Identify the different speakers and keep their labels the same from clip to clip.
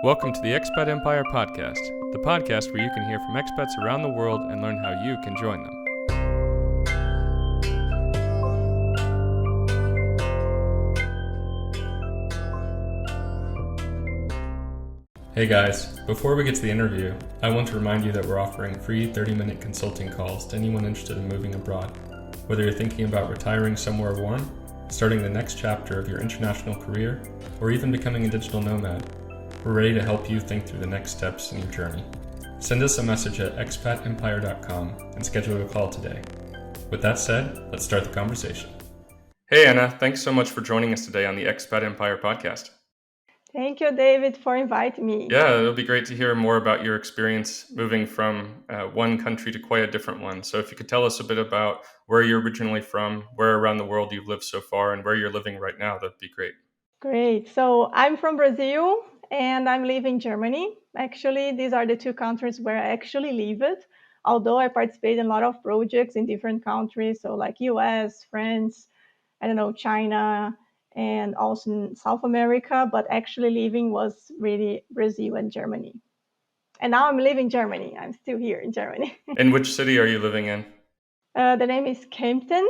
Speaker 1: Welcome to the Expat Empire Podcast, the podcast where you can hear from expats around the world and learn how you can join them. Hey guys, before we get to the interview, I want to remind you that we're offering free 30-minute consulting calls to anyone interested in moving abroad. Whether you're thinking about retiring somewhere warm, starting the next chapter of your international career, or even becoming a digital nomad, we're ready to help you think through the next steps in your journey. Send us a message at expatempire.com and schedule a call today. With that said, let's start the conversation. Hey Anna, thanks so much for joining us today on the Expat Empire Podcast.
Speaker 2: Thank you, David, for inviting me.
Speaker 1: Yeah, it'll be great to hear more about your experience moving from one country to quite a different one. So if you could tell us a bit about where you're originally from, where around the world you've lived so far, and where you're living right now, that'd be great.
Speaker 2: Great. So I'm from Brazil and I'm living in Germany. Actually, these are the two countries where I actually live it. Although I participate in a lot of projects in different countries, so like US, France, China, and also in South America, but actually living was really Brazil and Germany. And now I'm living in Germany. I'm still here in Germany.
Speaker 1: In which city are you living in?
Speaker 2: The name is Kempten.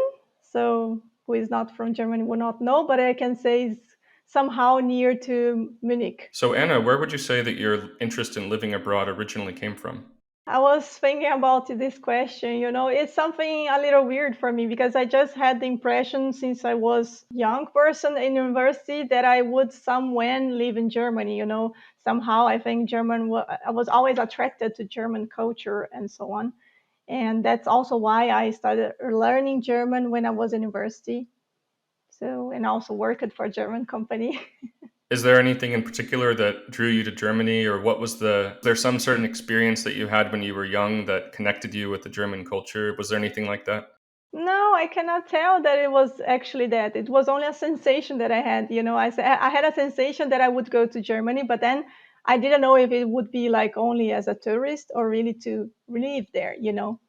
Speaker 2: So who is not from Germany will not know, but I can say it's somehow near to Munich.
Speaker 1: So Anna, where would you say that your interest in living abroad originally came from?
Speaker 2: I was thinking about this question, it's something a little weird for me because I just had the impression since I was a young person in university that I would somewhere live in Germany, somehow I think I was always attracted to German culture and so on. And that's also why I started learning German when I was in university. So, and also worked for a German company.
Speaker 1: Is there anything in particular that drew you to Germany, or was there some certain experience that you had when you were young that connected you with the German culture? Was there anything like that?
Speaker 2: No, I cannot tell that it was actually that. It was only a sensation that I had. I had a sensation that I would go to Germany, but then I didn't know if it would be like only as a tourist or really to live there.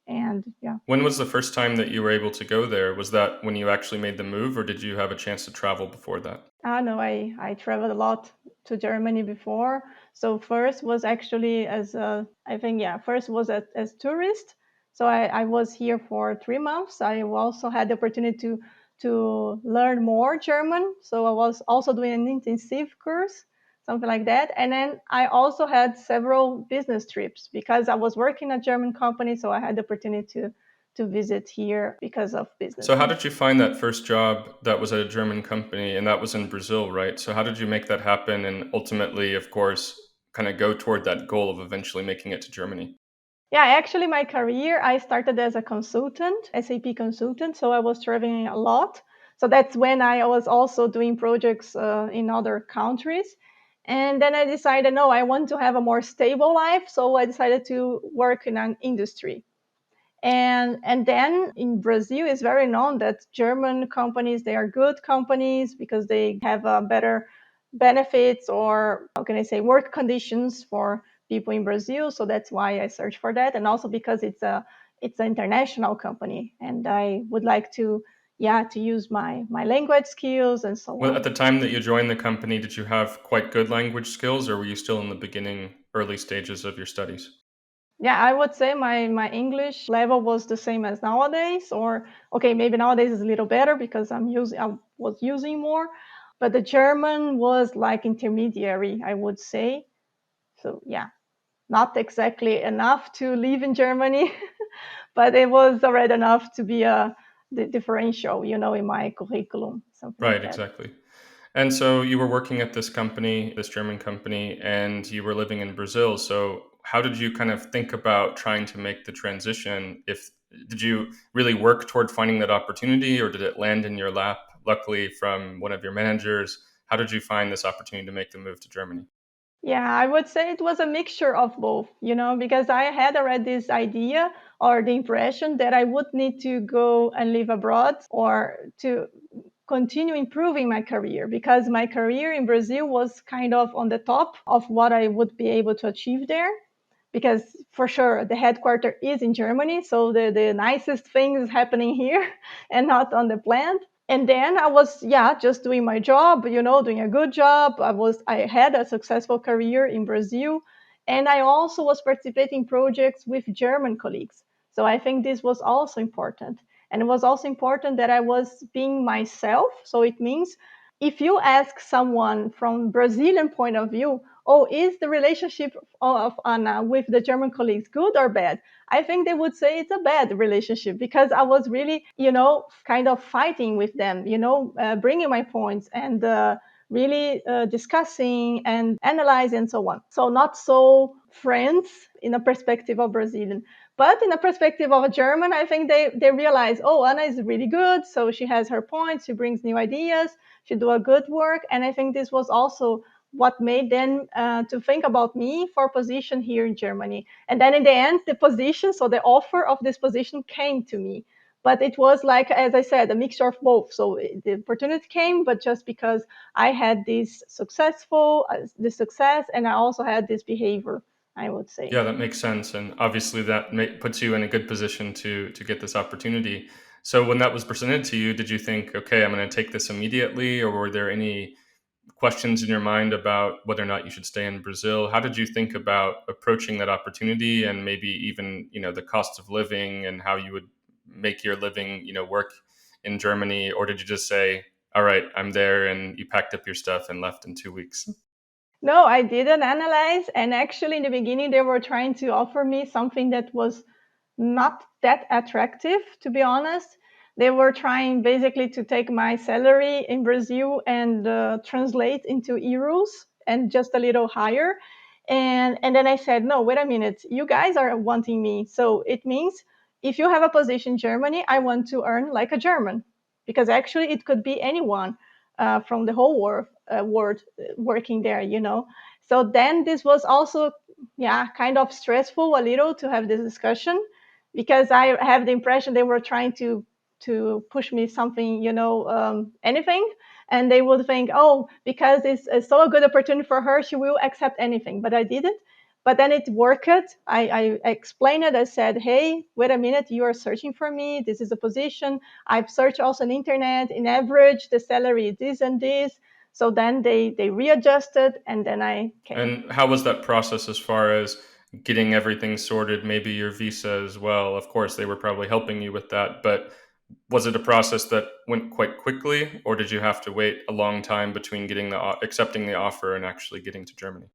Speaker 2: And yeah.
Speaker 1: When was the first time that you were able to go there? Was that when you actually made the move, or did you have a chance to travel before that?
Speaker 2: No, I traveled a lot to Germany before. So first was actually first was as tourist. So I was here for 3 months. I also had the opportunity to learn more German. So I was also doing an intensive course, something like that. And then I also had several business trips because I was working at a German company. So I had the opportunity to visit here because of business.
Speaker 1: So how did you find that first job that was at a German company, and that was in Brazil, right? So how did you make that happen and ultimately, of course, kind of go toward that goal of eventually making it to Germany?
Speaker 2: Yeah, actually, my career, I started as a consultant, SAP consultant. So I was traveling a lot. So that's when I was also doing projects in other countries. And then I decided, no, I want to have a more stable life. So I decided to work in an industry. And then in Brazil, it's very known that German companies, they are good companies because they have better benefits or how can I say work conditions for people in Brazil. So that's why I searched for that, and also because it's an international company, and I would like to use my language skills and so
Speaker 1: Well,
Speaker 2: on.
Speaker 1: at the time that you joined the company, did you have quite good language skills, or were you still in the beginning, early stages of your studies?
Speaker 2: Yeah, I would say my English level was the same as nowadays, or okay, maybe nowadays is a little better because I was using more, but the German was like intermediary, I would say. So yeah, not exactly enough to live in Germany, but it was already enough to be the differential, in my curriculum, something like
Speaker 1: Right,
Speaker 2: that.
Speaker 1: exactly. And so you were working at this company, this German company, and you were living in Brazil. So how did you kind of think about trying to make the transition? Did you really work toward finding that opportunity, or did it land in your lap, luckily from one of your managers? How did you find this opportunity to make the move to Germany?
Speaker 2: Yeah, I would say it was a mixture of both, because I had already this idea or the impression that I would need to go and live abroad or to continue improving my career because my career in Brazil was kind of on the top of what I would be able to achieve there. Because for sure, the headquarters is in Germany. So the nicest thing is happening here and not on the plant. And then I was, yeah, just doing my job, doing a good job. I had a successful career in Brazil, and I also was participating in projects with German colleagues. So I think this was also important. And it was also important that I was being myself. So it means if you ask someone from Brazilian point of view, oh, is the relationship of Anna with the German colleagues good or bad? I think they would say it's a bad relationship because I was really, kind of fighting with them, bringing my points and really discussing and analyzing and so on. So not so friends in a perspective of Brazilian. But in a perspective of a German, I think they realize, oh, Anna is really good. So she has her points. She brings new ideas. She do a good work. And I think this was also what made them to think about me for a position here in Germany. And then in the end, the position, so the offer of this position came to me. But it was like, as I said, a mixture of both. So the opportunity came, but just because I had this success, and I also had this behavior, I would say.
Speaker 1: Yeah, that makes sense, and obviously that puts you in a good position to get this opportunity. So when that was presented to you, did you think, okay, I'm going to take this immediately, or were there any questions in your mind about whether or not you should stay in Brazil? How did you think about approaching that opportunity, and maybe even the cost of living and how you would make your living work in Germany, or did you just say, all right, I'm there, and you packed up your stuff and left in 2 weeks?
Speaker 2: No, I didn't analyze. And actually, in the beginning, they were trying to offer me something that was not that attractive, to be honest. They were trying basically to take my salary in Brazil and translate into euros and just a little higher. And then I said, no, wait a minute, you guys are wanting me. So it means if you have a position in Germany, I want to earn like a German, because actually it could be anyone from the whole world working there. So then this was also, yeah, kind of stressful a little to have this discussion, because I have the impression they were trying to push me something, anything, and they would think, oh, because it's so a good opportunity for her, she will accept anything. But I didn't. But then it worked. I explained it. I said, hey, wait a minute, you are searching for me. This is a position. I've searched also on internet. In average, the salary is this and this. So then they readjusted, and then I came.
Speaker 1: And how was that process as far as getting everything sorted, maybe your visa as well? Of course, they were probably helping you with that, but was it a process that went quite quickly, or did you have to wait a long time between accepting the offer and actually getting to Germany?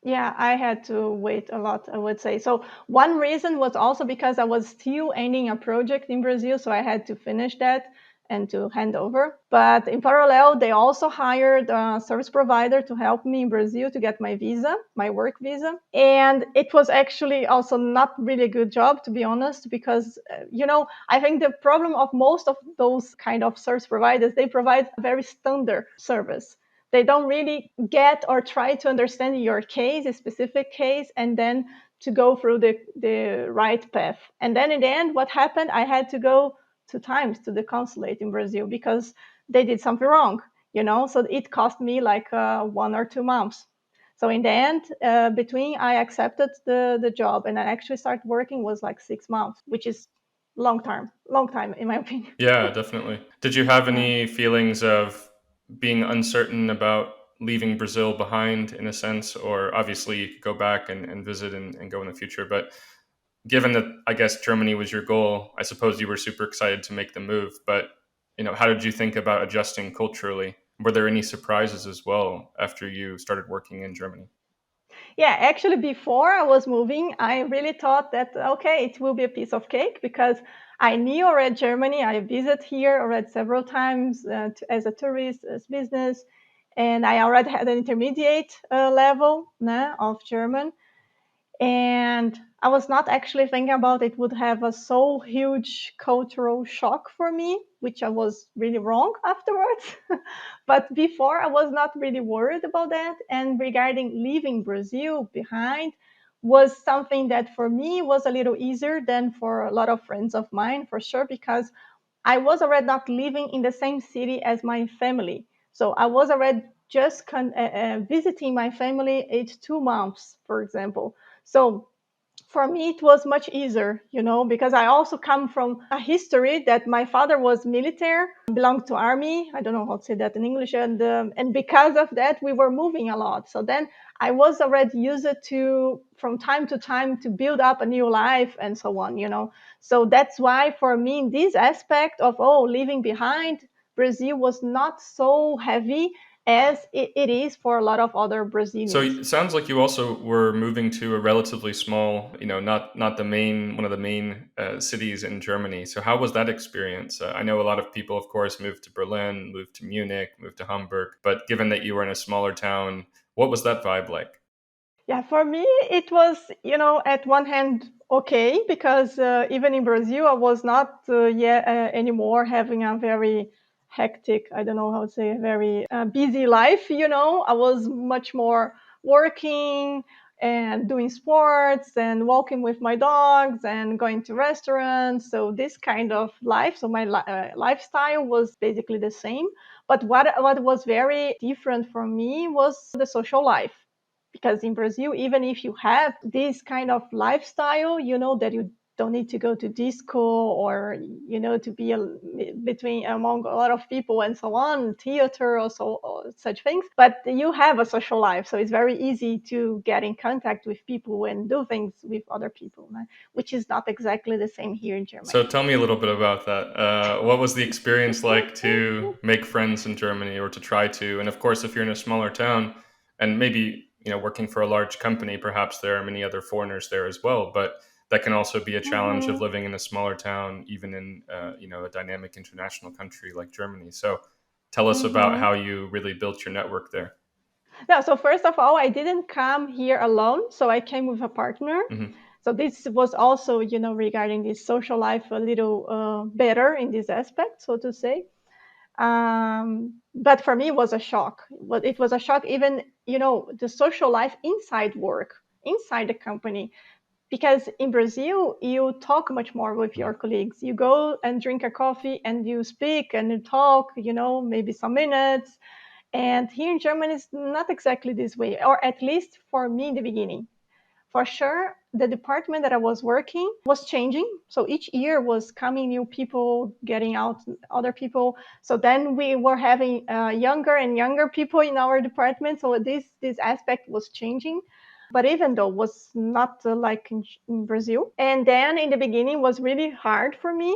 Speaker 2: Yeah, I had to wait a lot, I would say. So one reason was also because I was still ending a project in Brazil, so I had to finish that and to hand over. But in parallel, they also hired a service provider to help me in Brazil to get my visa, my work visa. And it was actually also not really a good job, to be honest, because, I think the problem of most of those kind of service providers, they provide a very standard service. They don't really get or try to understand your case, a specific case, and then to go through the right path. And then in the end, what happened? I had to go 2 times to the consulate in Brazil because they did something wrong. So it cost me like 1 or 2 months. So in the end, between I accepted the job and I actually started working was like 6 months, which is long time in my opinion.
Speaker 1: Yeah, definitely. Did you have
Speaker 2: Yeah.
Speaker 1: any feelings of being uncertain about leaving Brazil behind in a sense? Or obviously you could go back and visit and go in the future, but given that I guess Germany was your goal, I suppose you were super excited to make the move. But how did you think about adjusting culturally? Were there any surprises as well after you started working in Germany?
Speaker 2: Yeah, actually, before I was moving, I really thought that, okay, it will be a piece of cake because I knew already Germany. I visited here already several times as a tourist, as business, and I already had an intermediate level of German. And I was not actually thinking about it would have a so huge cultural shock for me, which I was really wrong afterwards. But before, I was not really worried about that. And regarding leaving Brazil behind was something that for me was a little easier than for a lot of friends of mine, for sure, because I was already not living in the same city as my family. So I was already just visiting my family each 2 months, for example. So For me it was much easier, because I also come from a history that my father was military, belonged to army. I don't know how to say that in English, and because of that we were moving a lot. So then I was already used to, from time to time, to build up a new life and so on. So that's why for me this aspect of leaving behind Brazil was not so heavy as it is for a lot of other
Speaker 1: So
Speaker 2: Brazilians.
Speaker 1: it sounds like you also were moving to a relatively small, not the main one of the main cities in Germany. So how was that experience? I know a lot of people, of course, moved to Berlin, moved to Munich, moved to Hamburg. But given that you were in a smaller town, what was that vibe like?
Speaker 2: Yeah, for me, it was, at one hand, okay, because even in Brazil, I was not yet anymore having a very hectic, I don't know how to say, very busy life. I was much more working and doing sports and walking with my dogs and going to restaurants. So this kind of life, so my lifestyle was basically the same. But what was very different for me was the social life, because in Brazil, even if you have this kind of lifestyle, that you don't need to go to disco or to be between among a lot of people and so on, theater or such things, but you have a social life, so it's very easy to get in contact with people and do things with other people, right? Which is not exactly the same here in
Speaker 1: So
Speaker 2: Germany.
Speaker 1: tell me a little bit about that. What was the experience like to make friends in Germany, or to try to? And of course, if you're in a smaller town and maybe working for a large company, perhaps there are many other foreigners there as well. But that can also be a challenge of
Speaker 2: Mhm.
Speaker 1: living in a smaller town, even in a dynamic international country like Germany. So tell us about
Speaker 2: Mhm.
Speaker 1: how you really built your network there.
Speaker 2: Yeah, so first of all, I didn't come here alone, so I came with a partner.
Speaker 1: Hmm.
Speaker 2: So this was also, regarding this social life a little better in this aspect, so to say. But for me, it was a shock. But it was a shock, even, the social life inside work, inside the company. Because in Brazil, you talk much more with your colleagues. You go and drink a coffee and you speak and you talk, maybe some minutes. And here in Germany, it's not exactly this way, or at least for me in the beginning. For sure, the department that I was working was changing. So each year was coming new people, getting out other people. So then we were having younger and younger people in our department. So this aspect was changing. But even though it was not like in Brazil. And then in the beginning was really hard for me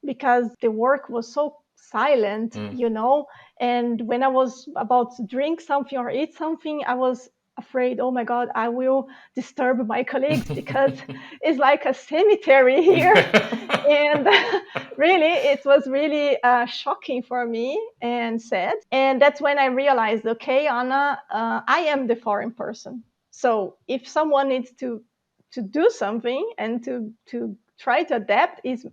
Speaker 2: because the work was so silent,
Speaker 1: Mm.
Speaker 2: and when I was about to drink something or eat something, I was afraid, oh my god, I will disturb my colleagues because it's like a cemetery here. And really it was really shocking for me and sad. And that's when I realized, okay, Anna, I am the foreign person. So if someone needs to do something and to try to adapt, is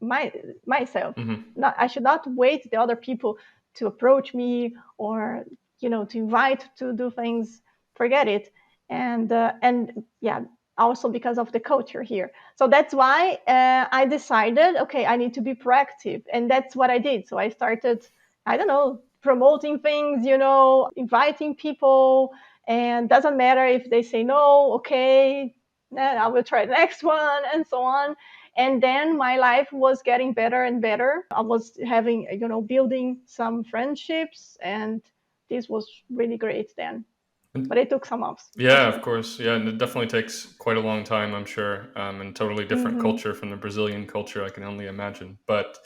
Speaker 2: myself.
Speaker 1: Mhm.
Speaker 2: Not, I should not wait the other people to approach me or to invite to do things. Forget it. And yeah, also because of the culture here. So that's why I decided, okay, I need to be proactive, and that's what I did. So I started, I don't know, promoting things, inviting people, and doesn't matter if they say no, okay, then I will try the next one, and so on. And then my life was getting better and better. I was having, building some friendships, and this was really great then. But it took some months for
Speaker 1: Yeah, of
Speaker 2: sure.
Speaker 1: course. Yeah, and it definitely takes quite a long time, I'm sure, and totally different
Speaker 2: Hmm.
Speaker 1: culture from the Brazilian culture, I can only imagine. But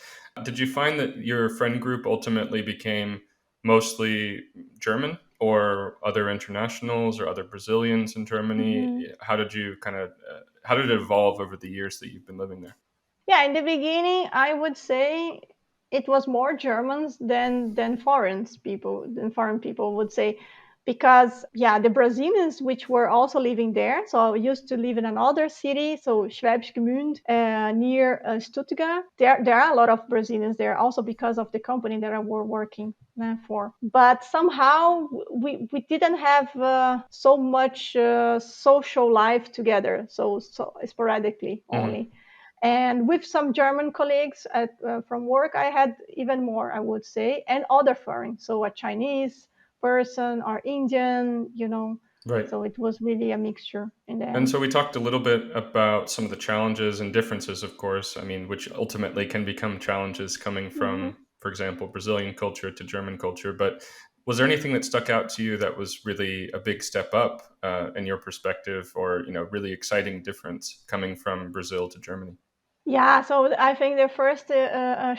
Speaker 1: did you find that your friend group ultimately became mostly German, or other internationals or other Brazilians in Germany?
Speaker 2: Hmm.
Speaker 1: How did you how did it evolve over the years that you've been living there?
Speaker 2: Yeah, in the beginning, I would say it was more Germans than foreign people would say, because yeah, the Brazilians which were also living there. So I used to live in another city, so Schwäbisch Gmünd, near Stuttgart. There are a lot of Brazilians there, also because of the company that I were working for. But somehow we didn't have so much social life together, so sporadically
Speaker 1: Hmm.
Speaker 2: only. And with some German colleagues from work, I had even more, I would say, and other foreign. So a Chinese person or Indian,
Speaker 1: Right.
Speaker 2: So it was really a mixture in the
Speaker 1: And
Speaker 2: end.
Speaker 1: so we talked a little bit about some of the challenges and differences, of course, I mean, which ultimately can become challenges coming
Speaker 2: Hmm.
Speaker 1: from, for example, Brazilian culture to German culture. But was there anything that stuck out to you that was really a big step up in your perspective, or really exciting difference coming from Brazil to Germany?
Speaker 2: Yeah, so I think the first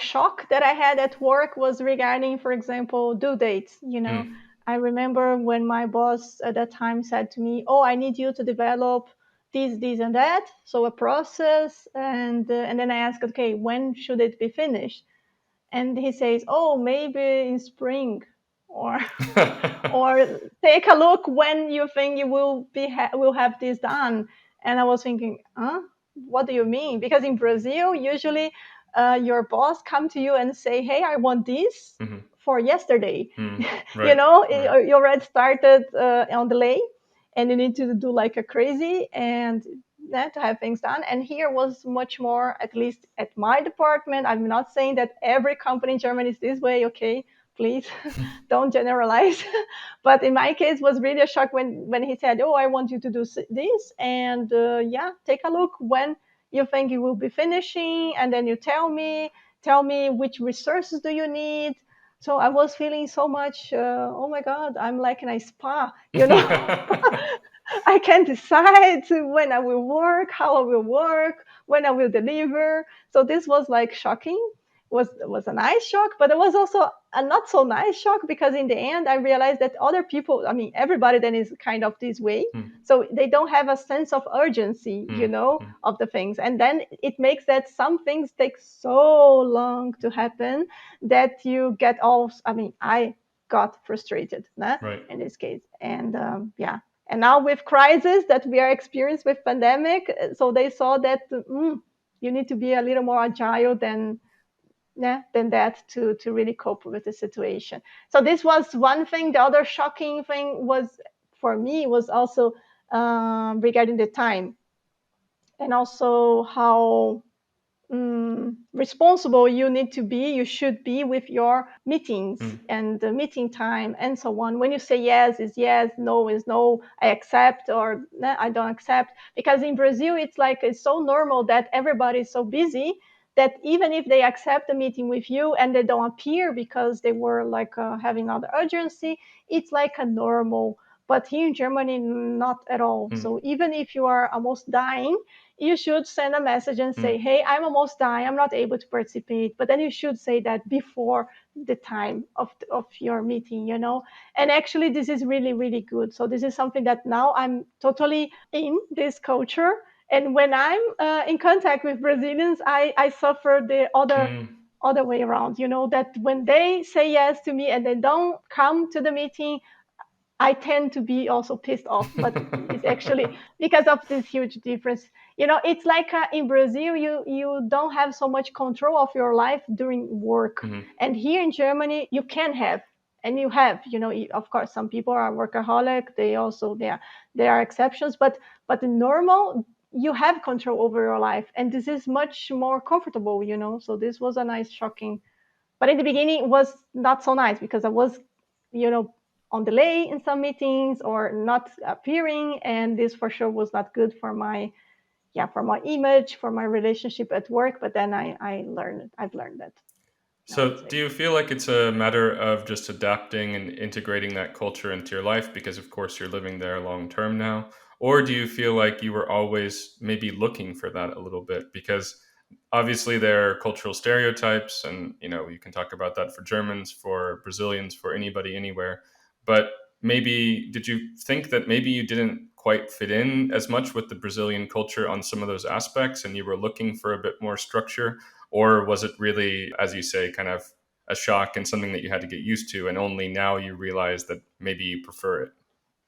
Speaker 2: shock that I had at work was regarding, for example, due dates.
Speaker 1: Mm,
Speaker 2: I remember when my boss at that time said to me, "Oh, I need you to develop this, and that." So a process, and then I asked, "Okay, when should it be finished?" And he says, "Oh, maybe in spring, or or take a look when you think you will have this done." And I was thinking, huh? What do you mean? Because in Brazil, usually your boss come to you and say, "Hey, I want this
Speaker 1: mhm,
Speaker 2: for yesterday."
Speaker 1: mm,
Speaker 2: you
Speaker 1: right,
Speaker 2: know,
Speaker 1: right.
Speaker 2: you already started on delay, and you need to do like a crazy and to have things done. And here was much more, at least at my department. I'm not saying that every company in Germany is this way. Okay, please don't generalize. But in my case, was really a shock when he said, "Oh, I want you to do this, and yeah, take a look when you think you will be finishing, and then you tell me which resources do you need." So I was feeling so much. Oh my God, I'm like in a spa. I can decide when I will work, how I will work, when I will deliver. So this was like shocking. Was a nice shock, but it was also a not so nice shock, because in the end I realized that other people, I mean everybody then is kind of this way.
Speaker 1: Mm,
Speaker 2: So they don't have a sense of urgency,
Speaker 1: mm, mm,
Speaker 2: of the things. And then it makes that some things take so long to happen that you get all, I mean, I got frustrated, nah,
Speaker 1: right.
Speaker 2: in this case. And yeah, and now with crisis that we are experiencing with pandemic, so they saw that you need to be a little more agile than, yeah, than that to really cope with the situation. So this was one thing. The other shocking thing was, for me, was also regarding the time, and also how responsible you need to be, you should be with your meetings
Speaker 1: Mm,
Speaker 2: and the meeting time and so on. When you say yes is yes, no is no, I accept or nah, I don't accept. Because in Brazil, it's like it's so normal that everybody is so busy that even if they accept a meeting with you and they don't appear because they were like having other urgency, it's like a normal. But here in Germany, not at all.
Speaker 1: mm,
Speaker 2: So even if you are almost dying, you should send a message and say,
Speaker 1: mm,
Speaker 2: "Hey, I'm almost dying. I'm not able to participate." But then you should say that before the time of your meeting. And actually, this is really, really good. So this is something that now I'm totally in this culture. And when I'm in contact with Brazilians, I suffer the
Speaker 1: mm.
Speaker 2: other way around. That when they say yes to me and they don't come to the meeting, I tend to be also pissed off, but it's actually because of this huge difference. It's like in Brazil, you don't have so much control of your life during work,
Speaker 1: Mhm,
Speaker 2: and here in Germany, you can have, and you have. Of course, some people are workaholic. There are exceptions, but in normal, you have control over your life, and this is much more comfortable. So this was a nice shocking, but in the beginning it was not so nice because I was, you know, on delay in some meetings or not appearing, and this for sure was not good for my, yeah, for my image, for my relationship at work. But then I've learned that, I would
Speaker 1: So, do
Speaker 2: say.
Speaker 1: you feel like it's a matter of just adapting and integrating that culture into your life because, of course, you're living there long term now? Or do you feel like you were always maybe looking for that a little bit? Because obviously there are cultural stereotypes, and you can talk about that for Germans, for Brazilians, for anybody anywhere. But maybe did you think that maybe you didn't quite fit in as much with the Brazilian culture on some of those aspects, and you were looking for a bit more structure? Or was it really, as you say, kind of a shock and something that you had to get used to, and only now you realize that maybe you prefer it?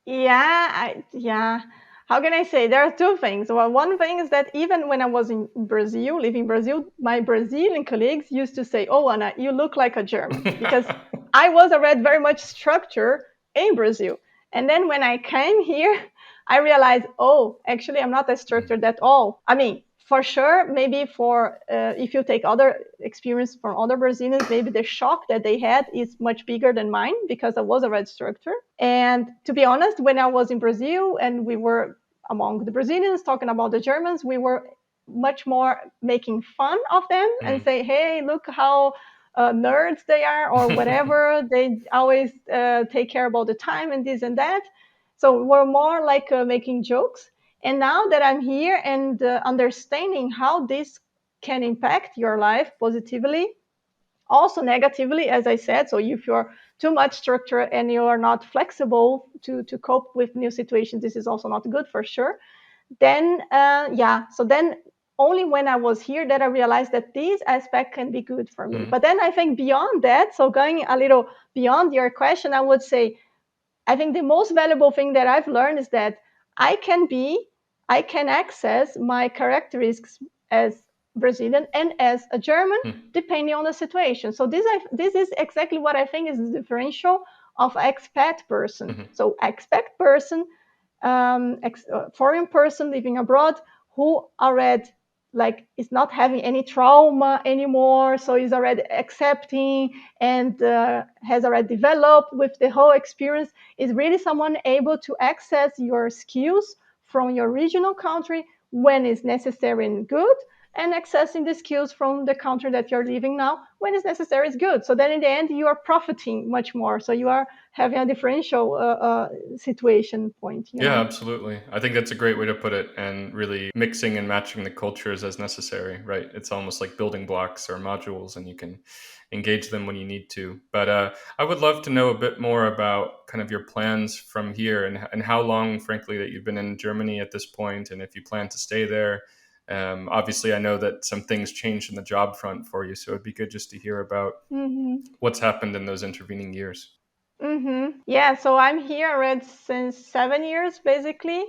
Speaker 2: Yeah. How can I say? There are two things. Well, one thing is that even when I was in Brazil, living in Brazil, my Brazilian colleagues used to say, "Oh, Anna, you look like a German," because I was already very much structured in Brazil. And then when I came here, I realized, oh, actually, I'm not as structured at all. I mean, for sure, maybe for if you take other experience from other Brazilians, maybe the shock that they had is much bigger than mine because I was a red structure. And to be honest, when I was in Brazil and we were among the Brazilians talking about the Germans, we were much more making fun of them and say, hey, look how nerds they are or whatever. They always take care about the time and this and that. So we're more like making jokes. And now that I'm here and understanding how this can impact your life positively, also negatively, as I said. So if you're too much structure and you are not flexible to cope with new situations, this is also not good for sure. Then, so then only when I was here that I realized that this aspect can be good for me. But then I think beyond that, so going a little beyond your question, I would say, I think the most valuable thing that I've learned is that I can access my characteristics as Brazilian and as a German, depending on the situation. So this is exactly what I think is the differential of expat person. So expat person, foreign person living abroad who already like is not having any trauma anymore, so is already accepting and has already developed with the whole experience, is really someone able to access your skills from your regional country when it's necessary and good, and accessing the skills from the country that you're living now when it's necessary is good. So then in the end you are profiting much more, so you are having a differential situation point.
Speaker 1: Yeah, absolutely. I think that's a great way to put it, and really mixing and matching the cultures as necessary, right? It's almost like building blocks or modules, and you can engage them when you need to. But I would love to know a bit more about kind of your plans from here, and how long, frankly, that you've been in Germany at this point, and if you plan to stay there. Obviously, I know that some things changed in the job front for you, so it'd be good just to hear about what's happened in those intervening years.
Speaker 2: Yeah, so I'm here already since 7 years, basically.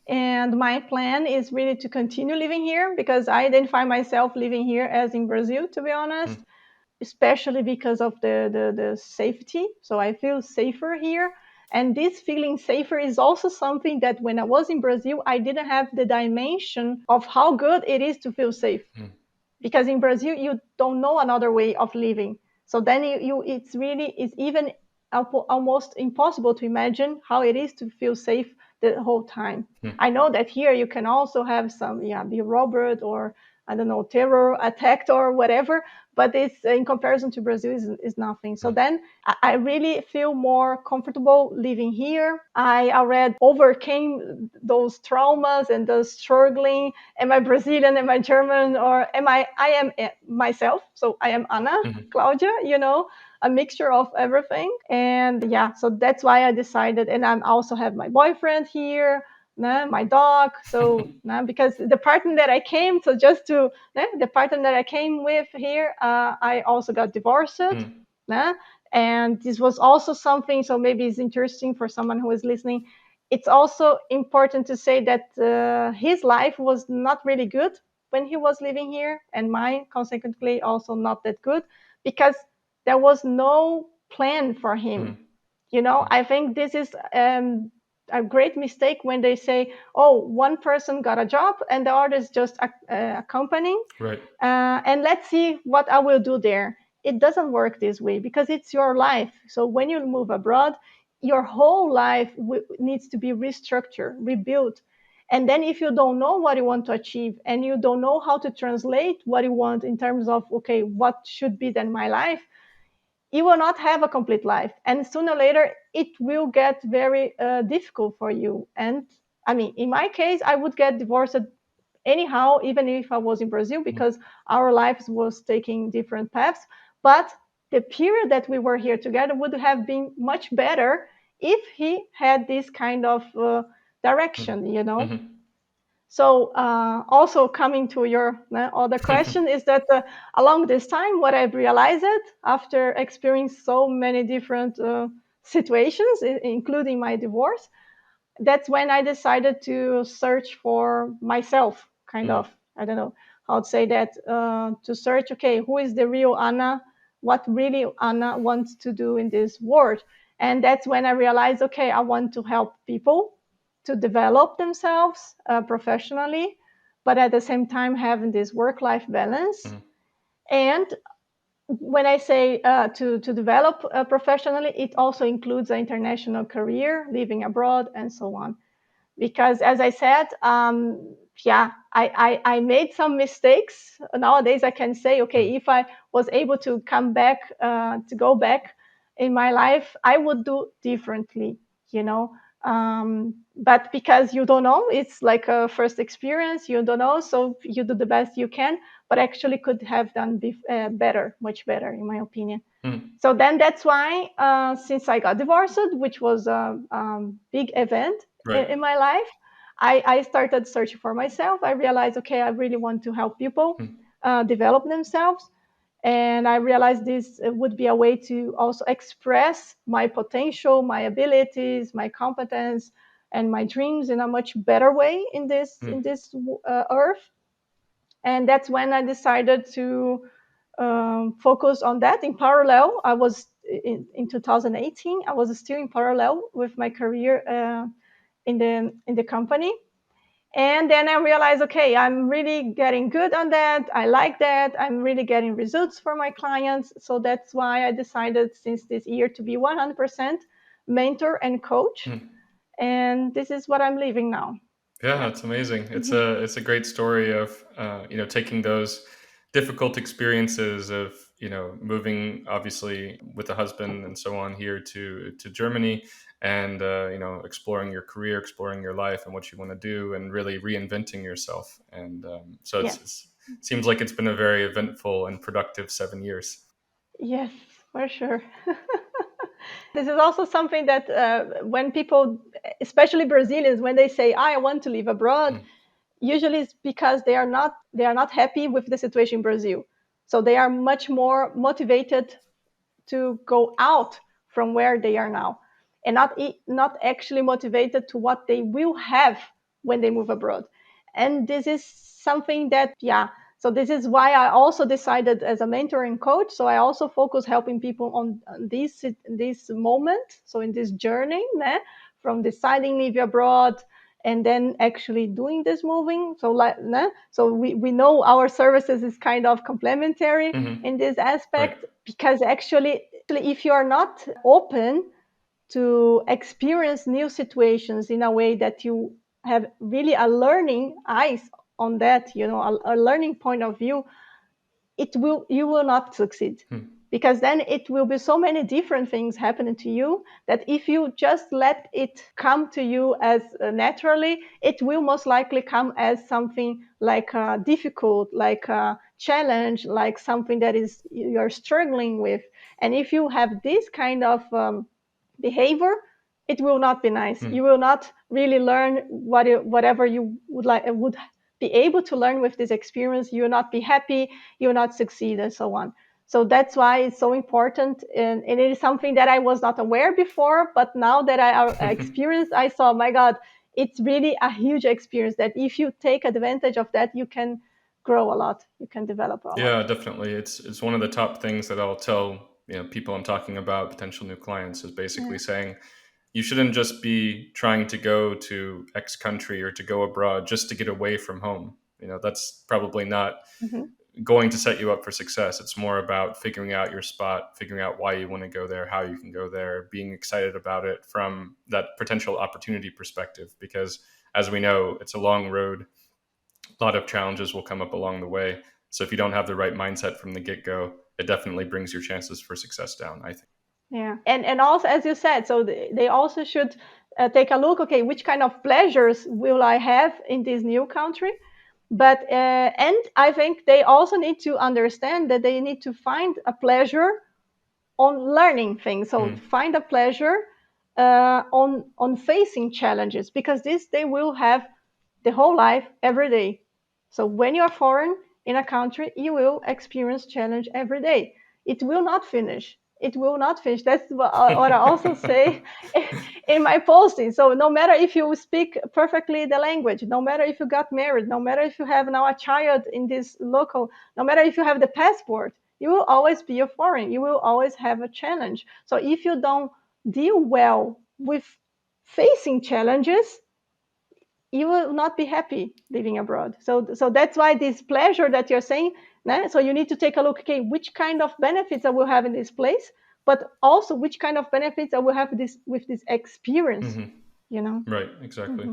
Speaker 2: And my plan is really to continue living here because I identify myself living here as in Brazil, to be honest, especially because of the safety. So I feel safer here. And this feeling safer is also something that when I was in Brazil, I didn't have the dimension of how good it is to feel safe. Because in Brazil, you don't know another way of living. So then it's even almost impossible to imagine how it is to feel safe the whole time. I know that here you can also have some, be robbed or I don't know, terror attacked or whatever, but it's in comparison to Brazil is nothing. So then I really feel more comfortable living here. I already overcame those traumas and those struggling. Am I Brazilian? Am I German? Or I am myself. So I am Ana, Claudia, a mixture of everything. And so that's why I decided, and I also have my boyfriend here, my dog. So because the partner that I came, so just to the partner that I came with here, I also got divorced. And this was also something, so maybe it's interesting for someone who is listening. It's also important to say that his life was not really good when he was living here, and mine consequently also not that good, because there was no plan for him. I think this is a great mistake when they say, oh, one person got a job and the other is just accompanying.
Speaker 1: Right.
Speaker 2: And let's see what I will do there. It doesn't work this way because it's your life. So when you move abroad, your whole life needs to be restructured, rebuilt. And then if you don't know what you want to achieve and you don't know how to translate what you want in terms of, okay, what should be then my life, you will not have a complete life. And sooner or later, it will get very difficult for you. And I mean, in my case, I would get divorced anyhow, even if I was in Brazil, because our lives was taking different paths. But the period that we were here together would have been much better if he had this kind of direction. So also coming to your other question is that along this time, what I've realized after experiencing so many different situations, including my divorce, that's when I decided to search for myself, kind of. I don't know how to say that, to search, okay, who is the real Ana? What really Ana wants to do in this world? And that's when I realized, okay, I want to help people to develop themselves professionally, but at the same time having this work-life balance. And when I say to develop professionally, it also includes an international career, living abroad, and so on. Because as I said, I made some mistakes. Nowadays, I can say, okay, if I was able to come back, to go back in my life, I would do differently, you know. But because you don't know, it's like a first experience, you don't know, so you do the best you can, but actually could have done better, much better, in my opinion. So then that's why, since I got divorced, which was a big event in my life, I started searching for myself. I realized, okay, I really want to help people develop themselves. And I realized this would be a way to also express my potential, my abilities, my competence, and my dreams in a much better way in this earth. And that's when I decided to focus on that in parallel. I was in 2018. I was still in parallel with my career in the company. And then I realized, okay, I'm really getting good on that. I like that. I'm really getting results for my clients. So that's why I decided since this year to be 100% mentor and coach. And this is what I'm living now.
Speaker 1: Yeah, it's amazing. It's a great story of taking those difficult experiences of moving obviously with a husband and so on here to Germany, and exploring your career, exploring your life and what you want to do, and really reinventing yourself. And so it seems like it's been a very eventful and productive 7 years.
Speaker 2: Yes, for sure. This is also something that when people, especially Brazilians, when they say, I want to live abroad, usually it's because they are not happy with the situation in Brazil. So they are much more motivated to go out from where they are now, and not actually motivated to what they will have when they move abroad. And this is something that, so this is why I also decided as a mentor and coach. So I also focus helping people on this moment. So in this journey, from deciding live abroad and then actually doing this moving. So we know our services is kind of complementary in this aspect, because actually if you are not open to experience new situations in a way that you have really a learning eyes on that, a learning point of view, you will not succeed. Because then it will be so many different things happening to you that if you just let it come to you as naturally, it will most likely come as something like difficult, like a challenge, like something that is you're struggling with. And if you have this kind of behavior, it will not be nice. You will not really learn whatever you would be able to learn with this experience. You will not be happy, you will not succeed, and so on. So that's why it's so important, and it is something that I was not aware before, but now that I experienced, I saw, my God, it's really a huge experience that if you take advantage of that, you can grow a lot, you can develop a lot.
Speaker 1: Yeah, definitely. It's one of the top things that I'll tell people I'm talking about, potential new clients, is basically saying you shouldn't just be trying to go to X country or to go abroad just to get away from home. That's probably not going to set you up for success. It's more about figuring out your spot, figuring out why you want to go there, how you can go there, being excited about it from that potential opportunity perspective. Because as we know, it's a long road. A lot of challenges will come up along the way. So if you don't have the right mindset from the get-go, it definitely brings your chances for success down, I think.
Speaker 2: Yeah, and also, as you said, so they also should take a look, okay, which kind of pleasures will I have in this new country? But and I think they also need to understand that they need to find a pleasure on learning things. So find a pleasure on facing challenges, because this they will have the whole life, every day. So when you are foreign in a country, you will experience challenge every day. It will not finish. It will not finish. That's what I also say in my posting. So no matter if you speak perfectly the language, no matter if you got married, no matter if you have now a child in this local, no matter if you have the passport, you will always be a foreign. You will always have a challenge. So if you don't deal well with facing challenges, you will not be happy living abroad. So that's why this pleasure that you're saying, so you need to take a look, okay, which kind of benefits I will have in this place, but also which kind of benefits I will have with this experience,
Speaker 1: Right, exactly.
Speaker 2: Mm-hmm.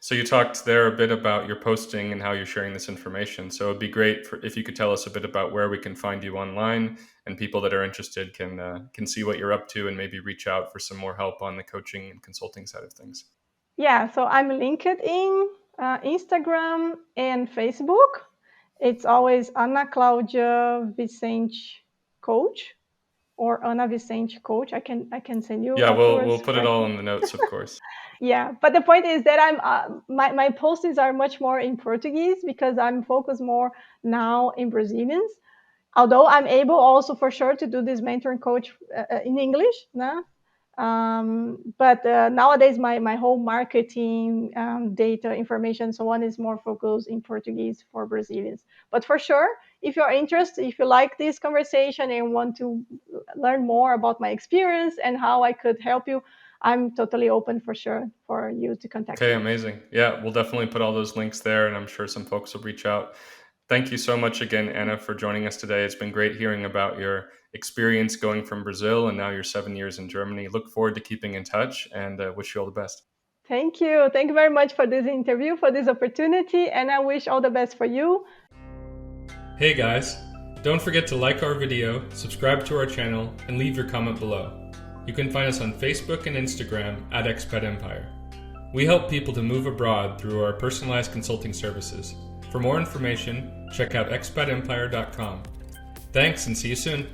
Speaker 1: So you talked there a bit about your posting and how you're sharing this information. So it'd be great if you could tell us a bit about where we can find you online, and people that are interested can see what you're up to and maybe reach out for some more help on the coaching and consulting side of things.
Speaker 2: Yeah, so I'm LinkedIn, Instagram, and Facebook. It's always Ana Cláudia Vicente Coach or Ana Vicente Coach. I can send you.
Speaker 1: Yeah,
Speaker 2: afterwards,
Speaker 1: we'll put it
Speaker 2: right?
Speaker 1: all in the notes, of course.
Speaker 2: Yeah, but the point is that my postings are much more in Portuguese because I'm focused more now in Brazilians. Although I'm able also for sure to do this mentor and coach in English, no? But nowadays my whole marketing, data, information, so on is more focused in Portuguese for Brazilians. But for sure, if you're interested, if you like this conversation and want to learn more about my experience and how I could help you, I'm totally open for sure for you to contact
Speaker 1: Okay,
Speaker 2: me.
Speaker 1: amazing. Yeah, we'll definitely put all those links there, and I'm sure some folks will reach out. Thank you so much again, Ana, for joining us today. It's been great hearing about your experience going from Brazil and now you're 7 years in Germany. Look forward to keeping in touch, and wish you all the best.
Speaker 2: Thank you. Thank you very much for this interview, for this opportunity, and I wish all the best for you.
Speaker 1: Hey guys, don't forget to like our video, subscribe to our channel, and leave your comment below. You can find us on Facebook and Instagram at Expat Empire. We help people to move abroad through our personalized consulting services. For more information, check out expatempire.com. Thanks, and see you soon.